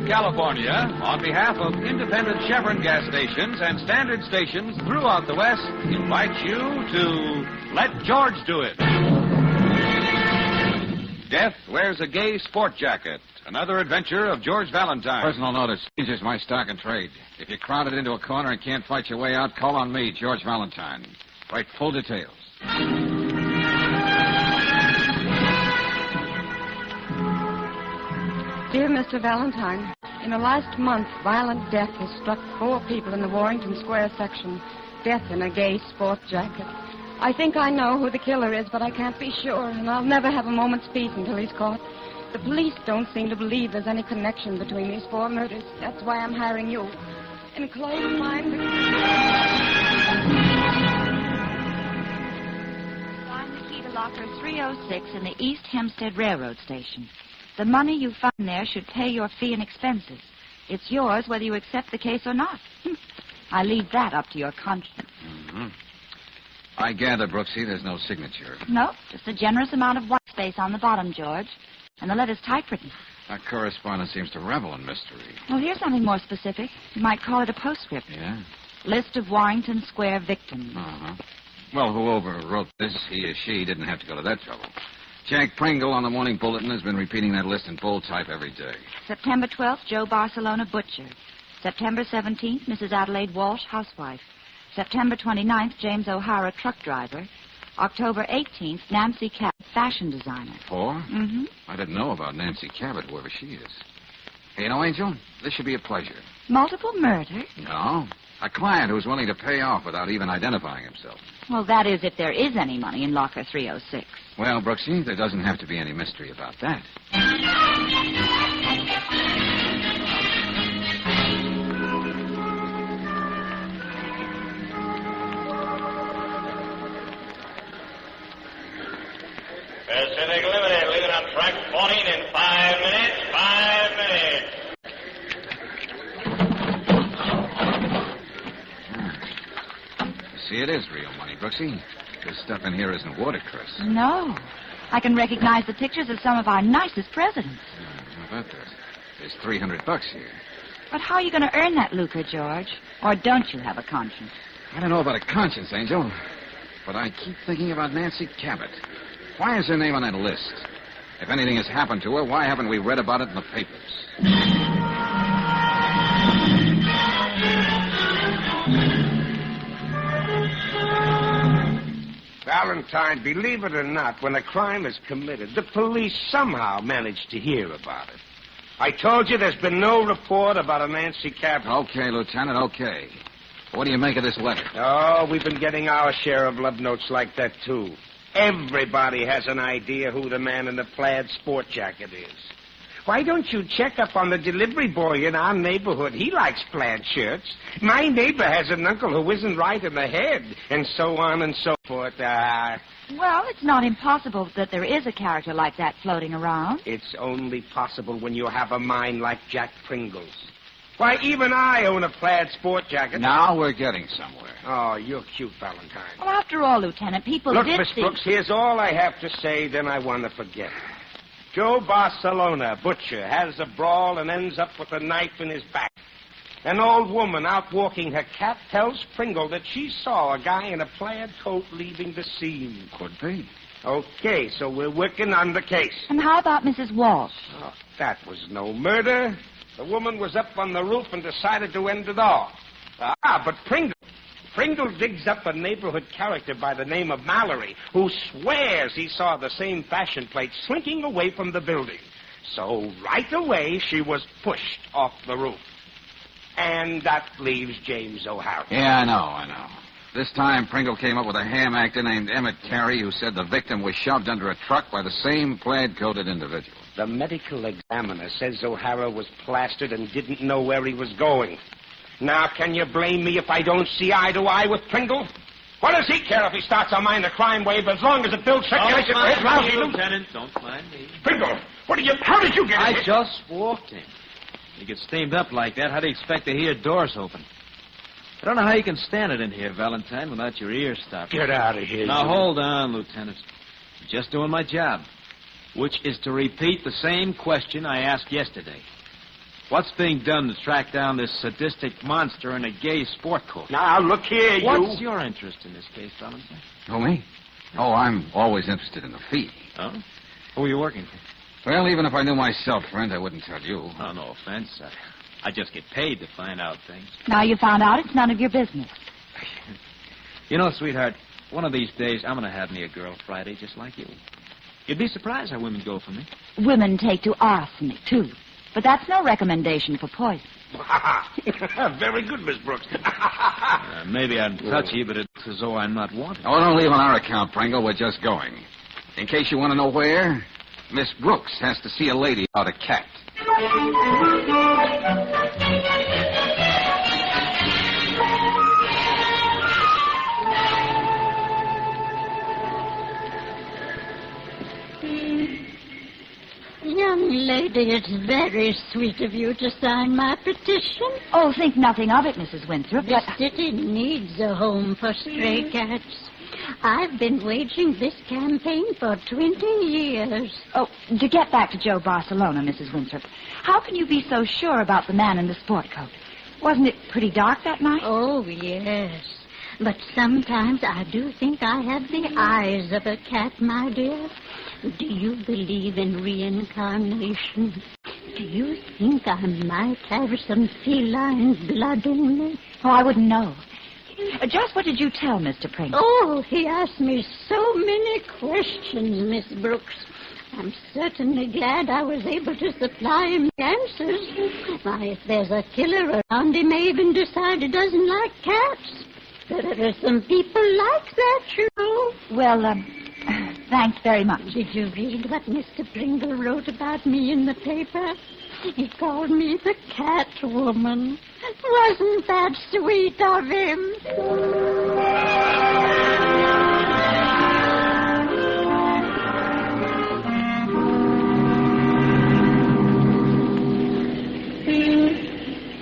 of California, on behalf of independent Chevron gas stations and standard stations throughout the West, invites you to Let George Do It. Death wears a gay sport jacket. Another adventure of George Valentine. Personal notice. Changes my stock and trade. If you're crowded into a corner and can't fight your way out, call on me, George Valentine. Write full details. Dear Mr. Valentine, in the last month, violent death has struck 4 people in the Warrington Square section. Death in a gay sport jacket. I think I know who the killer is, but I can't be sure, and I'll never have a moment's peace until he's caught. The police don't seem to believe there's any connection between these 4 murders. That's why I'm hiring you. Enclosed find the key to locker 306 in the East Hempstead Railroad Station. The money you find there should pay your fee and expenses. It's yours whether you accept the case or not. I leave that up to your conscience. Mm-hmm. I gather, Brooksy, there's no signature. No, just a generous amount of white space on the bottom, George. And the letter's typewritten. Our correspondent seems to revel in mystery. Well, here's something more specific. You might call it a postscript. Yeah? List of Warrington Square victims. Uh-huh. Well, whoever wrote this, he or she, didn't have to go to that trouble. Jack Pringle on the Morning Bulletin has been repeating that list in bold type every day. September 12th, Joe Barcelona, butcher. September 17th, Mrs. Adelaide Walsh, housewife. September 29th, James O'Hara, truck driver. October 18th, Nancy Cabot, fashion designer. 4? Mm-hmm. I didn't know about Nancy Cabot, whoever she is. Hey, you know, Angel, this should be a pleasure. Multiple murder? No. A client who's willing to pay off without even identifying himself. Well, that is if there is any money in locker 306. Well, Brooksy, there doesn't have to be any mystery about that. Pacific Limited, leaving on track 14 in 5 minutes. 5 minutes. See, it is real money, Brooksy. This stuff in here isn't watercress. No. I can recognize the pictures of some of our nicest presidents. How about that? There's $300 here. But how are you going to earn that lucre, George? Or don't you have a conscience? I don't know about a conscience, Angel, but I keep thinking about Nancy Cabot. Why is her name on that list? If anything has happened to her, why haven't we read about it in the papers? Valentine, believe it or not, when a crime is committed, the police somehow manage to hear about it. I told you there's been no report about a Nancy Cabot. Okay, Lieutenant, okay. What do you make of this letter? Oh, we've been getting our share of love notes like that, too. Everybody has an idea who the man in the plaid sport jacket is. Why don't you check up on the delivery boy in our neighborhood? He likes plaid shirts. My neighbor has an uncle who isn't right in the head, and so on and so forth. Well, it's not impossible that there is a character like that floating around. It's only possible when you have a mind like Jack Pringle's. Why, even I own a plaid sport jacket. Now we're getting somewhere. Oh, you're cute, Valentine. Well, after all, Lieutenant, people Look, did Miss see... Brooks, here's all I have to say, then I want to forget. Joe Barcelona, butcher, has a brawl and ends up with a knife in his back. An old woman out walking her cat tells Pringle that she saw a guy in a plaid coat leaving the scene. Could be. Okay, so we're working on the case. And how about Mrs. Walsh? Oh, that was no murder. The woman was up on the roof and decided to end it all. But Pringle digs up a neighborhood character by the name of Mallory, who swears he saw the same fashion plate slinking away from the building. So right away, she was pushed off the roof. And that leaves James O'Hara. Yeah, I know. This time, Pringle came up with a ham actor named Emmett Carey who said the victim was shoved under a truck by the same plaid-coated individual. The medical examiner says O'Hara was plastered and didn't know where he was going. Now, can you blame me if I don't see eye to eye with Pringle? What does he care if he starts a minor crime wave as long as it builds circulation for his lousy Lieutenant, don't mind me. Pringle, how did you get in I here? just walked in. You get steamed up like that, how do you expect to hear doors open? I don't know how you can stand it in here, Valentine, without your ears stopped. Get out of here. Now, hold on, Lieutenant. I'm just doing my job, which is to repeat the same question I asked yesterday. What's being done to track down this sadistic monster in a gay sport coat? Now, look here, you... What's your interest in this case, Valentine? Oh, me? Oh, I'm always interested in the fee. Oh? Who are you working for? Well, even if I knew myself, friend, I wouldn't tell you. Oh, no offense. I just get paid to find out things. Now you found out it's none of your business. You know, sweetheart, one of these days I'm going to have me a girl Friday just like you. You'd be surprised how women go for me. Women take to arsenic, too. But that's no recommendation for poison. Very good, Miss Brooks. Maybe I'm touchy, but it's as though I'm not wanted. Oh, don't leave on our account, Pringle. We're just going. In case you want to know where, Miss Brooks has to see a lady about a cat. Young lady, it's very sweet of you to sign my petition. Oh, think nothing of it, Mrs. Winthrop. The city needs a home for stray cats. I've been waging this campaign for 20 years. Oh, to get back to Joe Barcelona, Mrs. Winthrop, how can you be so sure about the man in the sport coat? Wasn't it pretty dark that night? Oh, yes. But sometimes I do think I have the eyes of a cat, my dear. Do you believe in reincarnation? Do you think I might have some feline blood in me? Oh, I wouldn't know. Just what did you tell Mr. Pringle? Oh, he asked me so many questions, Miss Brooks. I'm certainly glad I was able to supply him the answers. Why, if there's a killer around, he may even decide he doesn't like cats. There are some people like that, you know. Well, thanks very much. Did you read what Mr. Pringle wrote about me in the paper? He called me the cat woman. Wasn't that sweet of him?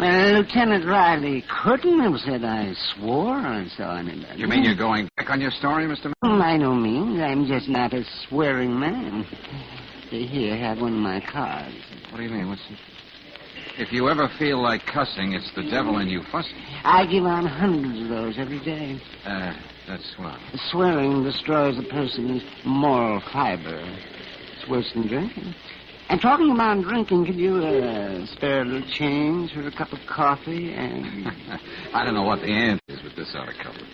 Lieutenant Riley couldn't have said I swore or saw anybody. You mean you're going back on your story, Mr. By no means. I'm just not a swearing man. Here, have one of my cards. What do you mean? What's it? If you ever feel like cussing, it's the devil in you fussing. I give out hundreds of those every day. That's swell. Swearing destroys a person's moral fiber. It's worse than drinking. And talking about drinking, could you spare a little change for a cup of coffee and... I don't know what the answer is with this out of cover.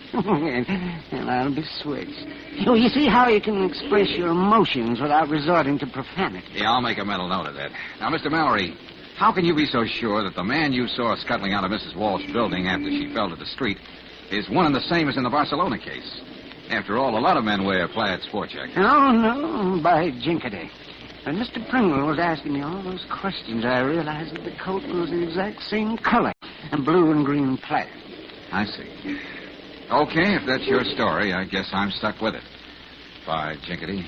Well, I'll be switched. Oh, you see how you can express your emotions without resorting to profanity. Yeah, I'll make a mental note of that. Now, Mr. Mallory, how can you be so sure that the man you saw scuttling out of Mrs. Walsh's building after she fell to the street is one and the same as in the Barcelona case? After all, a lot of men wear plaid sport jackets. Oh, no, by jinkity. When Mr. Pringle was asking me all those questions, I realized that the coat was the exact same color, and blue and green plaid. I see. Okay, if that's your story, I guess I'm stuck with it. Bye, Jinkety.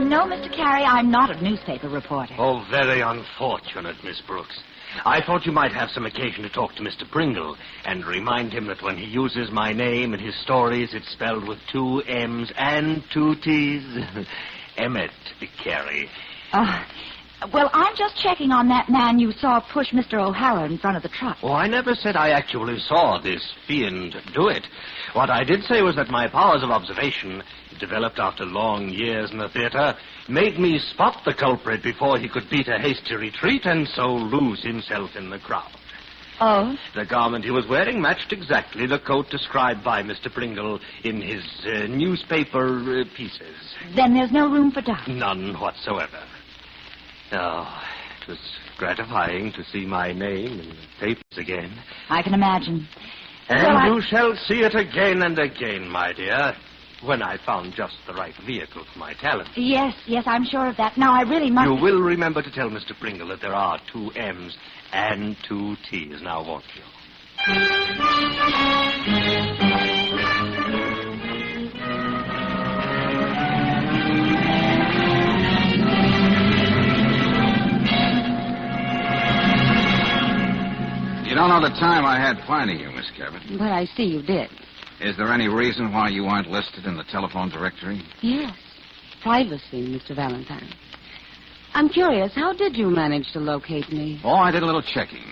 No, Mr. Carey, I'm not a newspaper reporter. Oh, very unfortunate, Miss Brooks. I thought you might have some occasion to talk to Mr. Pringle and remind him that when he uses my name in his stories, it's spelled with 2 M's and 2 T's. Emmett Carey. Well, I'm just checking on that man you saw push Mr. O'Hara in front of the truck. Oh, I never said I actually saw this fiend do it. What I did say was that my powers of observation, developed after long years in the theater, made me spot the culprit before he could beat a hasty retreat and so lose himself in the crowd. Oh? The garment he was wearing matched exactly the coat described by Mr. Pringle in his newspaper pieces. Then there's no room for doubt. None whatsoever. Oh, it was gratifying to see my name in the papers again. I can imagine. And you shall see it again and again, my dear, when I found just the right vehicle for my talent. Yes, I'm sure of that. Now, I really must... You will remember to tell Mr. Pringle that there are 2 M's and 2 T's, now won't you? You don't know the time I had finding you, Miss Cabot. But I see you did. Is there any reason why you aren't listed in the telephone directory? Yes. Privacy, Mr. Valentine. I'm curious, how did you manage to locate me? Oh, I did a little checking.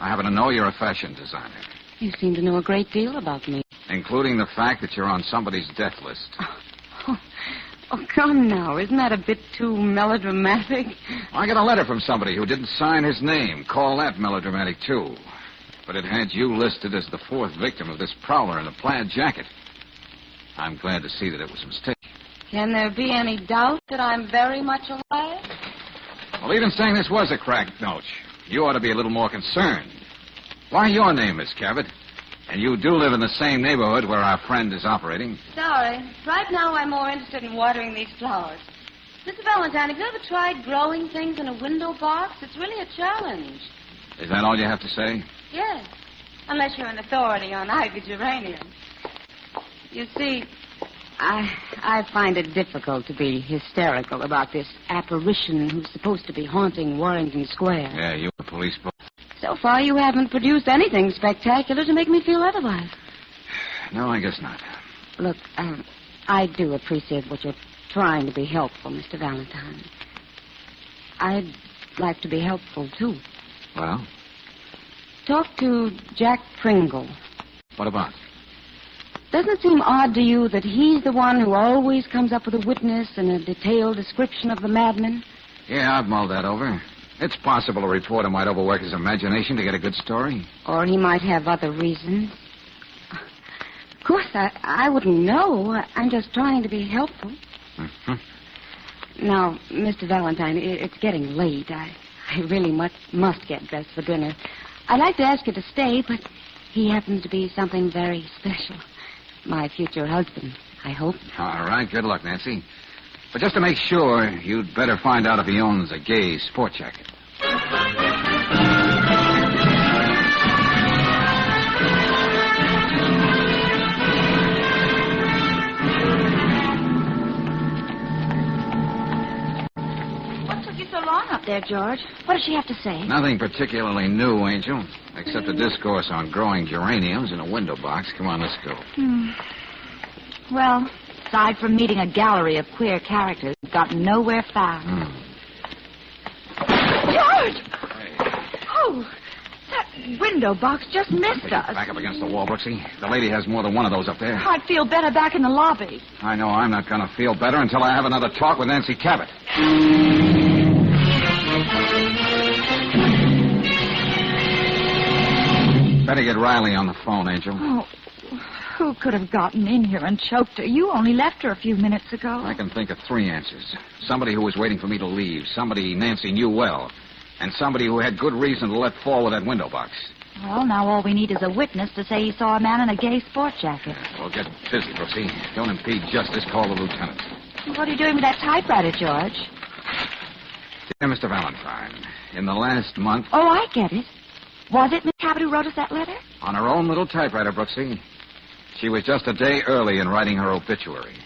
I happen to know you're a fashion designer. You seem to know a great deal about me. Including the fact that you're on somebody's death list. Oh, come now. Isn't that a bit too melodramatic? I got a letter from somebody who didn't sign his name. Call that melodramatic, too. But it had you listed as the fourth victim of this prowler in a plaid jacket. I'm glad to see that it was a mistake. Can there be any doubt that I'm very much alive? Well, even saying this was a cracked note, you ought to be a little more concerned. Why, your name is Cabot, and you do live in the same neighborhood where our friend is operating. Sorry. Right now I'm more interested in watering these flowers. Mr. Valentine, have you ever tried growing things in a window box? It's really a challenge. Is that all you have to say? Yes. Unless you're an authority on ivy geraniums. You see, I find it difficult to be hysterical about this apparition who's supposed to be haunting Warrington Square. Yeah, you the police both. So far, you haven't produced anything spectacular to make me feel otherwise. No, I guess not. Look, I do appreciate what you're trying to be helpful, Mr. Valentine. I'd like to be helpful, too. Well? Talk to Jack Pringle. What about? Doesn't it seem odd to you that he's the one who always comes up with a witness and a detailed description of the madman? Yeah, I've mulled that over. It's possible a reporter might overwork his imagination to get a good story. Or he might have other reasons. Of course, I wouldn't know. I'm just trying to be helpful. Mm-hmm. Now, Mr. Valentine, it's getting late. I really must get dressed for dinner. I'd like to ask you to stay, but he happens to be something very special. My future husband, I hope. All right, good luck, Nancy. But just to make sure, you'd better find out if he owns a gay sport jacket. What took you so long up there, George? What does she have to say? Nothing particularly new, Angel, except a discourse on growing geraniums in a window box. Come on, let's go. Well, aside from meeting a gallery of queer characters, we've gotten nowhere fast. George! Hey. Oh, that window box just missed us. Back up against the wall, Brooksy. The lady has more than one of those up there. I'd feel better back in the lobby. I know I'm not going to feel better until I have another talk with Nancy Cabot. Better get Riley on the phone, Angel. Oh, who could have gotten in here and choked her? You only left her a few minutes ago. I can think of three answers. Somebody who was waiting for me to leave, somebody Nancy knew well, and somebody who had good reason to let fall with that window box. Well, now all we need is a witness to say he saw a man in a gay sport jacket. Well, get busy, Brooksy. Don't impede justice. Call the lieutenant. What are you doing with that typewriter, George? Dear Mr. Valentine, in the last month... Oh, I get it. Was it Miss Cabot who wrote us that letter? On her own little typewriter, Brooksy. She was just a day early in writing her obituary.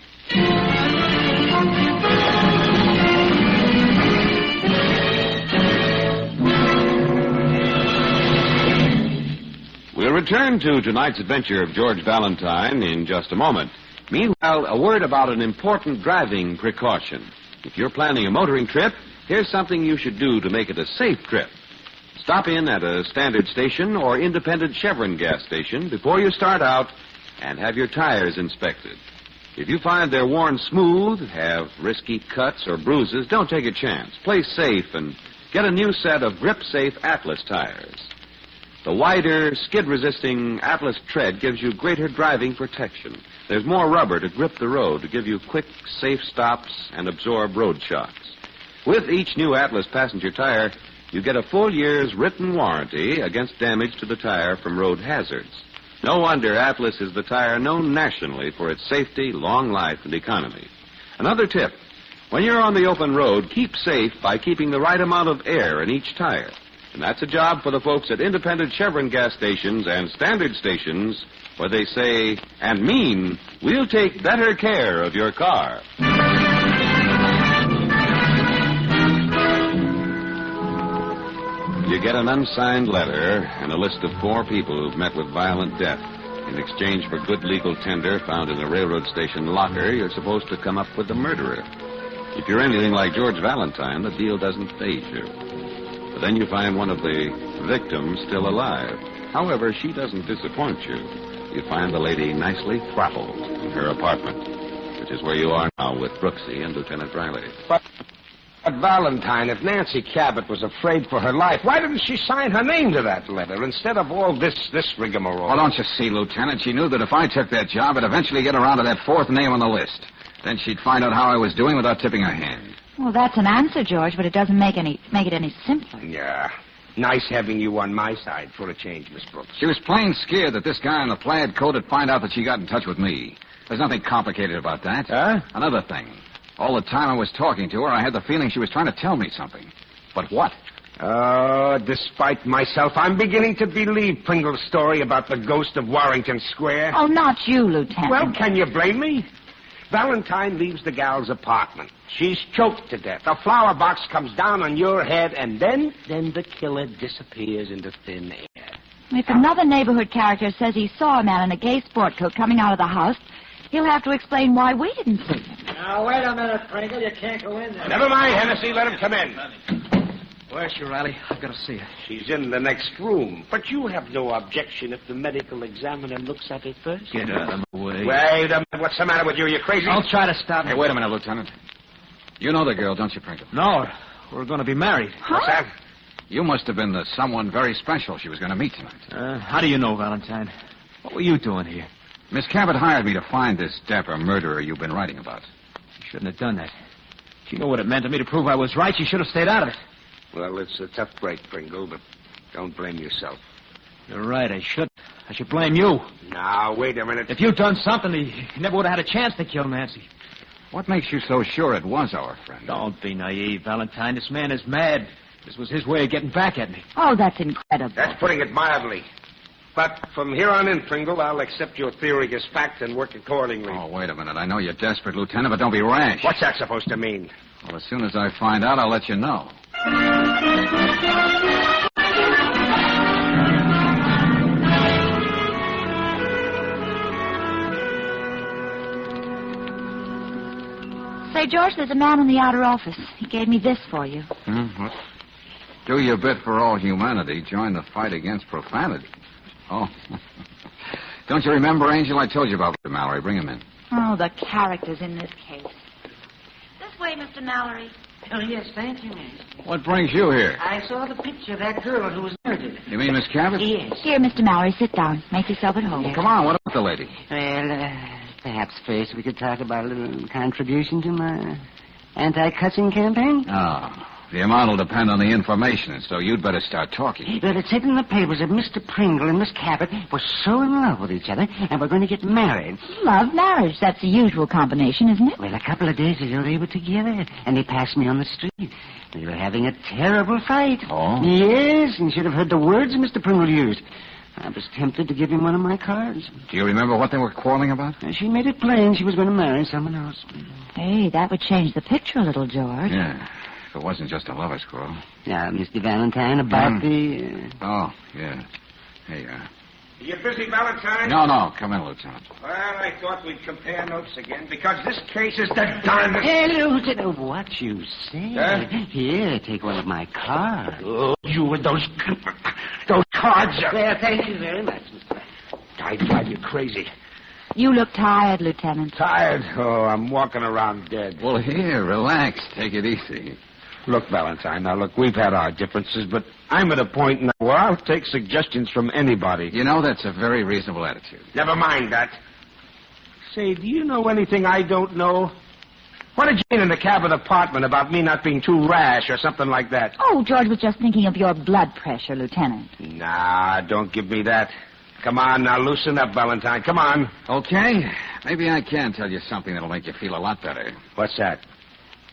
We'll return to tonight's adventure of George Valentine in just a moment. Meanwhile, a word about an important driving precaution. If you're planning a motoring trip, here's something you should do to make it a safe trip. Stop in at a standard station or independent Chevron gas station before you start out and have your tires inspected. If you find they're worn smooth, have risky cuts or bruises, don't take a chance. Play safe and get a new set of grip-safe Atlas tires. The wider, skid-resisting Atlas tread gives you greater driving protection. There's more rubber to grip the road to give you quick, safe stops and absorb road shocks. With each new Atlas passenger tire, you get a full year's written warranty against damage to the tire from road hazards. No wonder Atlas is the tire known nationally for its safety, long life, and economy. Another tip, when you're on the open road, keep safe by keeping the right amount of air in each tire. And that's a job for the folks at independent Chevron gas stations and standard stations where they say and mean, we'll take better care of your car. You get an unsigned letter and a list of 4 people who've met with violent death. In exchange for good legal tender found in a railroad station locker, you're supposed to come up with the murderer. If you're anything like George Valentine, the deal doesn't phase you. But then you find one of the victims still alive. However, she doesn't disappoint you. You find the lady nicely throttled in her apartment, which is where you are now with Brooksy and Lieutenant Riley. But Valentine, if Nancy Cabot was afraid for her life, why didn't she sign her name to that letter instead of all this rigmarole? Well, don't you see, Lieutenant? She knew that if I took that job, I'd eventually get around to that fourth name on the list. Then she'd find out how I was doing without tipping her hand. Well, that's an answer, George, but it doesn't make it any simpler. Yeah. Nice having you on my side for a change, Miss Brooks. She was plain scared that this guy in the plaid coat would find out that she got in touch with me. There's nothing complicated about that. Huh? Another thing. All the time I was talking to her, I had the feeling she was trying to tell me something. But what? Oh, despite myself, I'm beginning to believe Pringle's story about the ghost of Warrington Square. Oh, not you, Lieutenant. Well, can you blame me? Valentine leaves the gal's apartment. She's choked to death. A flower box comes down on your head, and then the killer disappears into thin air. If another neighborhood character says he saw a man in a gay sport coat coming out of the house, he'll have to explain why we didn't see him. Now, wait a minute, Pringle. You can't go in there. Never mind, Hennessy. Let him come in. Where's she, Riley? I've got to see her. She's in the next room. But you have no objection if the medical examiner looks at it first? Get out of the way. Wait a minute. What's the matter with you? You crazy? Don't try to stop me. Hey, wait a minute, Lieutenant. You know the girl, don't you, Pringle? No, we're going to be married. What's that? You must have been the someone very special she was going to meet tonight. How do you know, Valentine? What were you doing here? Miss Cabot hired me to find this dapper murderer you've been writing about. You shouldn't have done that. She knew what it meant to me to prove I was right. She should have stayed out of it. Well, it's a tough break, Pringle, but don't blame yourself. You're right, I should. I should blame you. Now, wait a minute. If you'd done something, he never would have had a chance to kill Nancy. What makes you so sure it was our friend? Don't be naive, Valentine. This man is mad. This was his way of getting back at me. Oh, that's incredible. That's putting it mildly. But from here on in, Pringle, I'll accept your theory as fact and work accordingly. Oh, wait a minute. I know you're desperate, Lieutenant, but don't be rash. What's that supposed to mean? Well, as soon as I find out, I'll let you know. Say, George, there's a man in the outer office. He gave me this for you. What? Do your bit for all humanity. Join the fight against profanity. Oh. Don't you remember, Angel? I told you about Mr. Mallory. Bring him in. Oh, the characters in this case. This way, Mr. Mallory. Oh, yes, thank you. What brings you here? I saw the picture of that girl who was murdered. You mean Miss Cabot? Yes. Here, Mr. Mallory, sit down. Make yourself at home. Well, come on. What about the lady? Well, perhaps first we could talk about a little contribution to my anti-cussing campaign. Oh. The amount will depend on the information, so you'd better start talking. Well, it said in the papers that Mr. Pringle and Miss Cabot were so in love with each other and were going to get married. Love, marriage. That's the usual combination, isn't it? Well, a couple of days ago they were together, and they passed me on the street. They were having a terrible fight. Oh? Yes, and you should have heard the words Mr. Pringle used. I was tempted to give him one of my cards. Do you remember what they were quarreling about? She made it plain she was going to marry someone else. Hey, that would change the picture a little, George. Yeah. If it wasn't just a lover's quarrel. Now, Mr. Valentine, about the... Oh, yeah. Hey, You busy, Valentine? No, come in, Lieutenant. Well, I thought we'd compare notes again, because this case is the darndest... Hey, Lieutenant, what you say? Huh? Here, take one of my cards. Oh, you with those cards. Well, thank you very much, Mr. I drive you crazy. You look tired, Lieutenant. Tired? Oh, I'm walking around dead. Well, here, relax. Take it easy. Look, Valentine, now, look, we've had our differences, but I'm at a point now where I'll take suggestions from anybody. You know, that's a very reasonable attitude. Never mind that. Say, do you know anything I don't know? What did you mean in the Cabot apartment about me not being too rash or something like that? Oh, George was just thinking of your blood pressure, Lieutenant. Nah, don't give me that. Come on, now, loosen up, Valentine. Come on. Okay. Maybe I can tell you something that'll make you feel a lot better. What's that?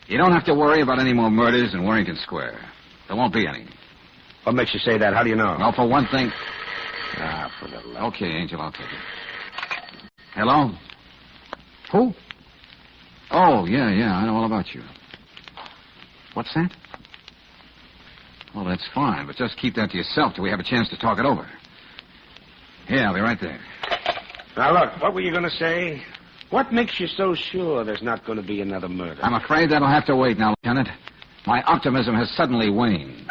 You don't have to worry about any more murders in Warrington Square. There won't be any. What makes you say that? How do you know? Well, for one thing... for the love. Okay, Angel, I'll take it. Hello? Who? Oh, yeah, I know all about you. What's that? Well, that's fine, but just keep that to yourself till we have a chance to talk it over. Yeah, I'll be right there. Now, look, what were you going to say? What makes you so sure there's not going to be another murder? I'm afraid that'll have to wait now, Lieutenant. My optimism has suddenly waned.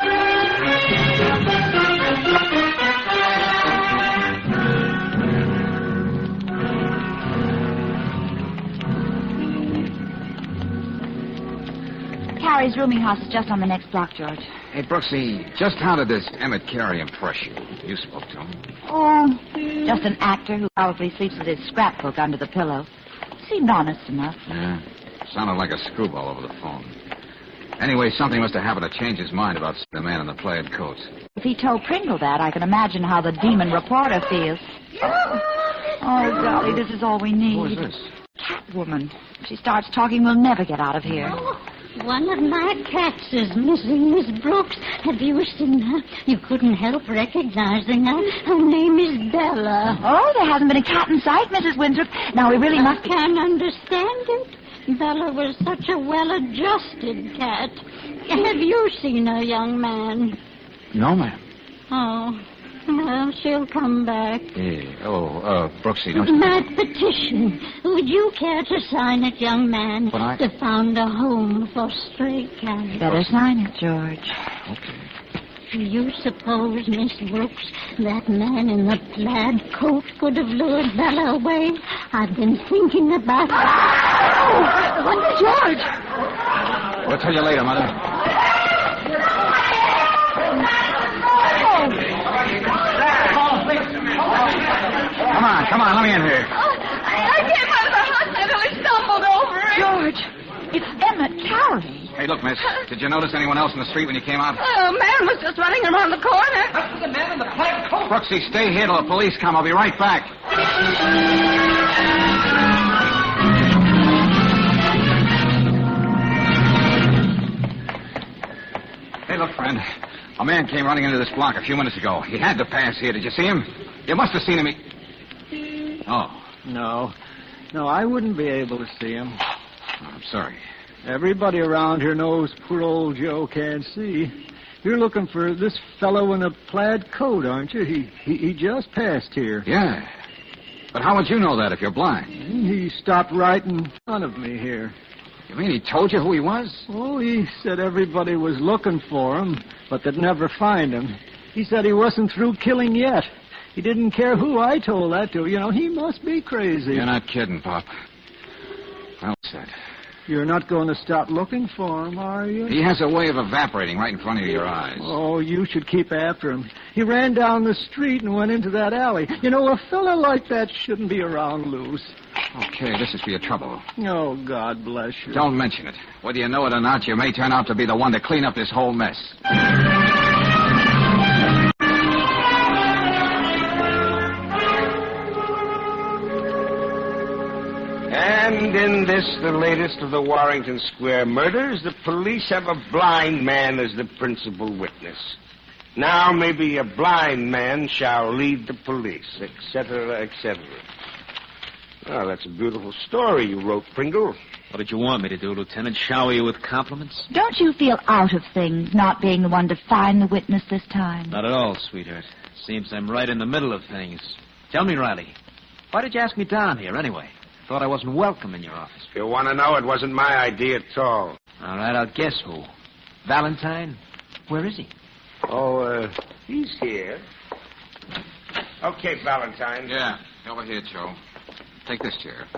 Carrie's rooming house is just on the next block, George. Hey, Brooksy, just how did this Emmett Carey impress you? You spoke to him. Oh, just an actor who probably sleeps with his scrapbook under the pillow. Seemed honest enough. Yeah, sounded like a screwball over the phone. Anyway, something must have happened to change his mind about the man in the plaid coat. If he told Pringle that, I can imagine how the demon reporter feels. Oh, golly, this is all we need. Who is this? Catwoman. If she starts talking, we'll never get out of here. One of my cats is missing, Miss Brooks. Have you seen her? You couldn't help recognizing her. Her name is Bella. Oh, there hasn't been a cat in sight, Mrs. Winthrop. Now, we really must... I can't understand it. Bella was such a well-adjusted cat. Have you seen her, young man? No, ma'am. Oh, well, she'll come back. Brooksy, don't you... My petition. Would you care to sign it, young man? But I... To found a home for stray cats. Better sign it, George. Okay. Do you suppose, Miss Brooks, that man in the plaid coat could have lured Bella away? I've been thinking about... Oh! What's George? We'll tell you later, Mother. Come on, let me in here. I came out of the hospital and stumbled over it. George, it's Emmett Carey. Hey, look, miss, did you notice anyone else in the street when you came out? A man was just running around the corner. That's the man in the plaid coat. Brooksy, stay here till the police come. I'll be right back. Hey, look, friend. A man came running into this block a few minutes ago. He had to pass here. Did you see him? You must have seen him. Oh. No, I wouldn't be able to see him. Oh, I'm sorry. Everybody around here knows poor old Joe can't see. You're looking for this fellow in a plaid coat, aren't you? He just passed here. Yeah. But how would you know that if you're blind? He stopped right in front of me here. You mean he told you who he was? Oh, he said everybody was looking for him, but they'd never find him. He said he wasn't through killing yet. He didn't care who I told that to. You know, he must be crazy. You're not kidding, Pop. Well said. You're not going to stop looking for him, are you? He has a way of evaporating right in front of your eyes. Oh, you should keep after him. He ran down the street and went into that alley. You know, a fella like that shouldn't be around loose. Okay, this is for your trouble. Oh, God bless you. Don't mention it. Whether you know it or not, you may turn out to be the one to clean up this whole mess. And in this, the latest of the Warrington Square murders, the police have a blind man as the principal witness. Now maybe a blind man shall lead the police, etc., etc. Well, that's a beautiful story you wrote, Pringle. What did you want me to do, Lieutenant? Shower you with compliments? Don't you feel out of things not being the one to find the witness this time? Not at all, sweetheart. Seems I'm right in the middle of things. Tell me, Riley, why did you ask me down here anyway? Thought I wasn't welcome in your office. If you want to know, it wasn't my idea at all. All right, I'll guess who. Valentine? Where is he? Oh, he's here. Okay, Valentine. Yeah, over here, Joe. Take this chair.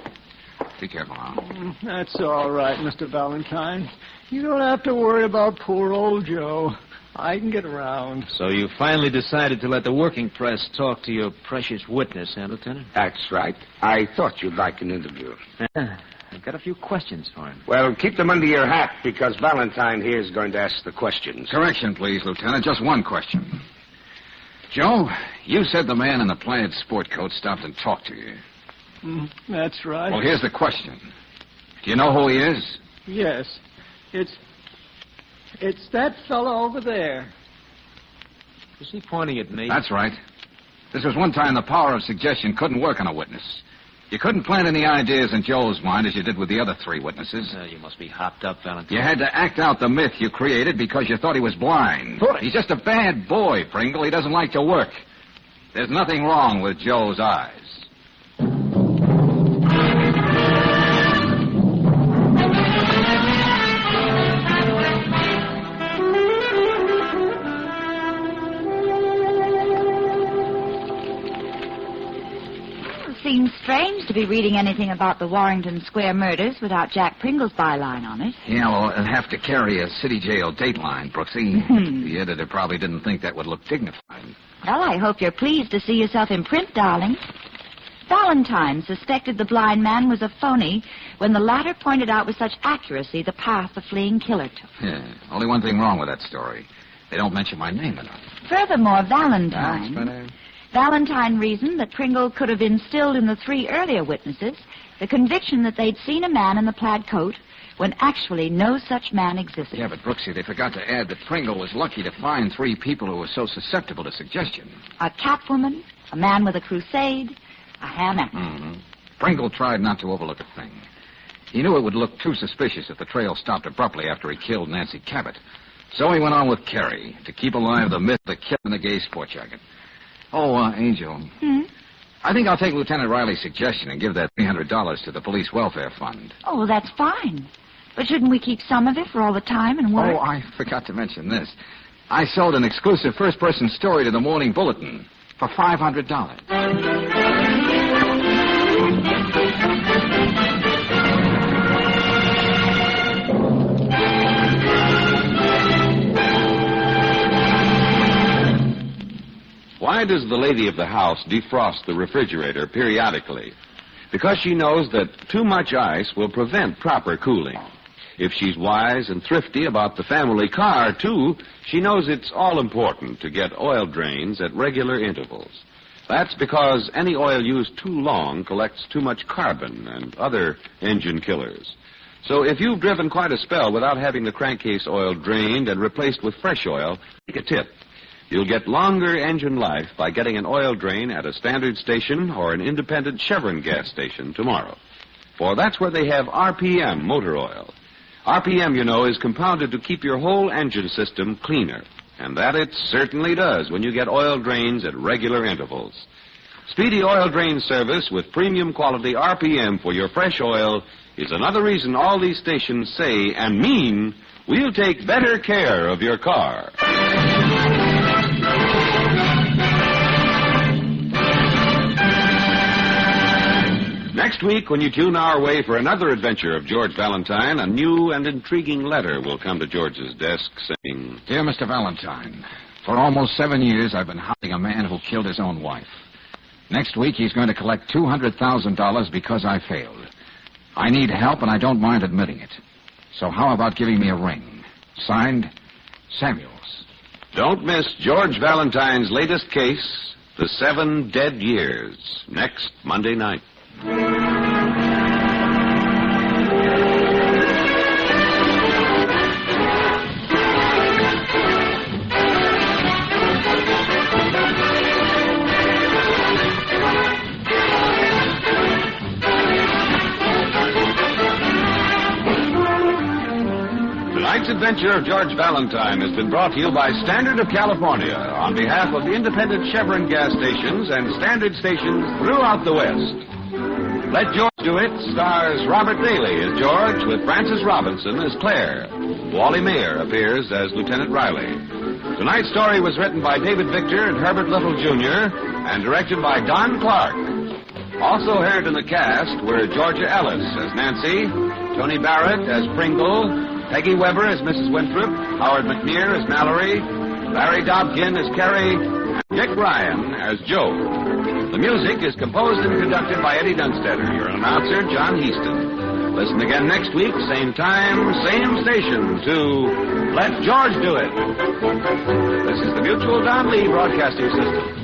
Be careful now. That's all right, Mr. Valentine. You don't have to worry about poor old Joe. I can get around. So you finally decided to let the working press talk to your precious witness, huh, Lieutenant? That's right. I thought you'd like an interview. I've got a few questions for him. Well, keep them under your hat, because Valentine here is going to ask the questions. Correction, please, Lieutenant. Just one question. Joe, you said the man in the plaid sport coat stopped and talked to you. That's right. Well, here's the question. Do you know who he is? Yes. It's that fellow over there. Is he pointing at me? That's right. This was one time the power of suggestion couldn't work on a witness. You couldn't plant any ideas in Joe's mind as you did with the other three witnesses. You must be hopped up, Valentine. You had to act out the myth you created because you thought he was blind. He's just a bad boy, Pringle. He doesn't like to work. There's nothing wrong with Joe's eyes. seems strange to be reading anything about the Warrington Square murders without Jack Pringle's byline on it. Yeah, well, it'll have to carry a city jail dateline, Brooksy. The editor probably didn't think that would look dignified. Well, I hope you're pleased to see yourself in print, darling. Valentine suspected the blind man was a phony when the latter pointed out with such accuracy the path the fleeing killer took. Yeah, only one thing wrong with that story. They don't mention my name enough. Furthermore, That's better. Valentine reasoned that Pringle could have instilled in the 3 earlier witnesses the conviction that they'd seen a man in the plaid coat when actually no such man existed. Yeah, but Brooksy, they forgot to add that Pringle was lucky to find 3 people who were so susceptible to suggestion. A catwoman, a man with a crusade, a hammer. Mm-hmm. Pringle tried not to overlook a thing. He knew it would look too suspicious if the trail stopped abruptly after he killed Nancy Cabot. So he went on with Carey to keep alive the myth of the killer in the gay sport jacket. Oh, Angel. I think I'll take Lieutenant Riley's suggestion and give that $300 to the police welfare fund. Oh, that's fine. But shouldn't we keep some of it for all the time and work? Oh, I forgot to mention this. I sold an exclusive first-person story to the Morning Bulletin for $500. Why does the lady of the house defrost the refrigerator periodically? Because she knows that too much ice will prevent proper cooling. If she's wise and thrifty about the family car, too, she knows it's all important to get oil drains at regular intervals. That's because any oil used too long collects too much carbon and other engine killers. So if you've driven quite a spell without having the crankcase oil drained and replaced with fresh oil, take a tip. You'll get longer engine life by getting an oil drain at a standard station or an independent Chevron gas station tomorrow. For that's where they have RPM motor oil. RPM, you know, is compounded to keep your whole engine system cleaner. And that it certainly does when you get oil drains at regular intervals. Speedy oil drain service with premium quality RPM for your fresh oil is another reason all these stations say and mean we'll take better care of your car. Next week, when you tune our way for another adventure of George Valentine, a new and intriguing letter will come to George's desk saying, Dear Mr. Valentine, for almost 7 years I've been hunting a man who killed his own wife. Next week he's going to collect $200,000 because I failed. I need help and I don't mind admitting it. So how about giving me a ring? Signed, Samuels. Don't miss George Valentine's latest case, The 7 Dead Years, next Monday night. Tonight's adventure of George Valentine has been brought to you by Standard of California on behalf of the independent Chevron gas stations and Standard stations throughout the West. Let George Do It stars Robert Daly as George with Frances Robinson as Claire. Wally Mayer appears as Lieutenant Riley. Tonight's story was written by David Victor and Herbert Little, Jr. and directed by Don Clark. Also heard in the cast were Georgia Ellis as Nancy, Tony Barrett as Pringle, Peggy Weber as Mrs. Winthrop, Howard McNear as Mallory, Larry Dobkin as Carey, and Dick Ryan as Joe. The music is composed and conducted by Eddie Dunstetter. Your announcer, John Heaston. Listen again next week, same time, same station, to Let George Do It. This is the Mutual Don Lee Broadcasting System.